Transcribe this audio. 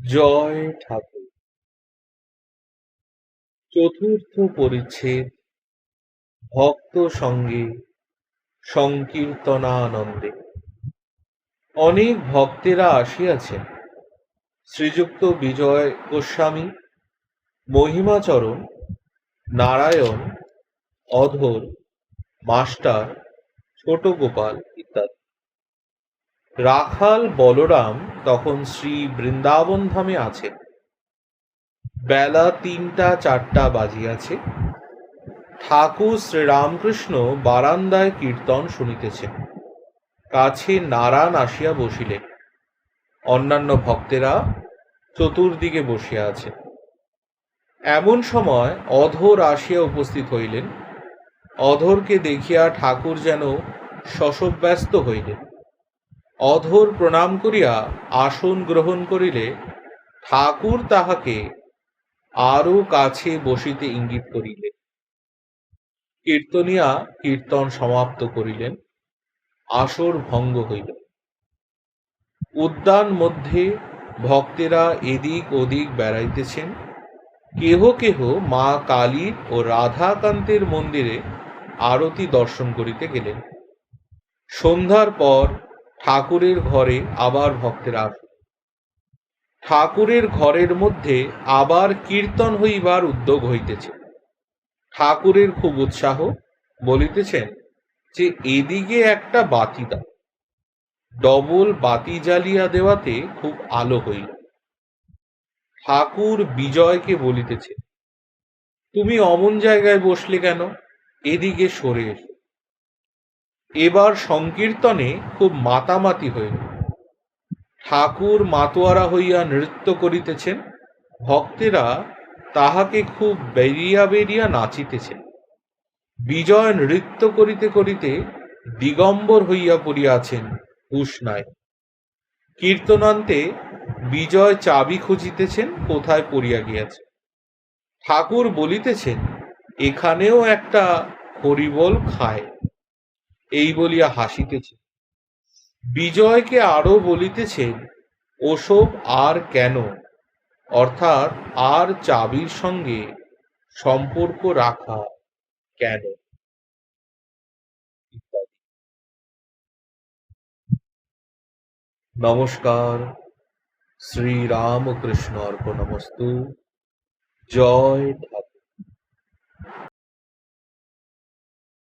জয় ঠাকুর। চতুর্থ পরিচ্ছেদ। ভক্ত সঙ্গে সংকীর্তনানন্দে। অনেক ভক্তেরা আসিয়াছেন। শ্রীযুক্ত বিজয় গোস্বামী, মহিমাচরণ, নারায়ণ, অধর, মাস্টার, ছোট গোপাল ইত্যাদি। রাখাল বলরাম তখন শ্রী বৃন্দাবন ধামে আছেন। বেলা ৩টা-৪টা বাজিয়াছে। ঠাকুর শ্রীরামকৃষ্ণ বারান্দায় কীর্তন শুনিতেছেন। কাছে নারায়ণ আসিয়া বসিলেন। অন্যান্য ভক্তেরা চতুর্দিকে বসিয়া আছেন। এমন সময় অধর আসিয়া উপস্থিত হইলেন। অধরকে দেখিয়া ঠাকুর যেন শশব্যস্ত হইলেন। অধর প্রণাম করিয়া আসন গ্রহণ করিলে ঠাকুর তাহাকে আরো কাছে বসিতে ইঙ্গিত করিলেন। কীর্তনিয়া কীর্তন সমাপ্ত করিলেন। আসর ভঙ্গ হইল। উদ্যান মধ্যে ভক্তেরা এদিক ওদিক বেড়াইতেছেন। কেহ কেহ মা কালীর ও রাধাকান্তের মন্দিরে আরতি দর্শন করিতে গেলেন। সন্ধ্যার পর ঠাকুরের ঘরে আবার ভক্তেরা আসেন। ঠাকুরের ঘরের মধ্যে আবার কীর্তন হইবার উদ্যোগ হইতেছে। ঠাকুরের খুব উৎসাহ, বলিতেছেন যে এদিকে একটা বাতি দাও। ডবল বাতি জ্বালিয়া দেওয়াতে খুব আলো হইল। ঠাকুর বিজয়কে বলিতেছে, তুমি অমন জায়গায় বসলে কেন? এদিকে সরে এসো। এবার সংকীর্তনে খুব মাতামাতি হইল। ঠাকুর মাতোয়ারা হইয়া নৃত্য করিতেছেন। ভক্তেরা তাহাকে খুব বেরিয়া বেরিয়া নাচিতেছেন। বিজয় নৃত্য করিতে করিতে দিগম্বর হইয়া পড়িয়াছেন, হুঁশ নাই। কীর্তনান্তে বিজয় চাবি খুঁজিতেছেন, কোথায় পড়িয়া গিয়াছে। ঠাকুর বলিতেছেন, এখানেও একটা হরিবোল খায়। এই বলিয়া হাসিতেছে। বিজয়কে আরো বলিতেছেন, ওসব আর কেন, অর্থাৎ আর চাবির সঙ্গে সম্পর্ক রাখা কেন ইত্যাদি। নমস্কার। শ্রীরামকৃষ্ণ অর্পণমস্তু। জয় ঠাকুর।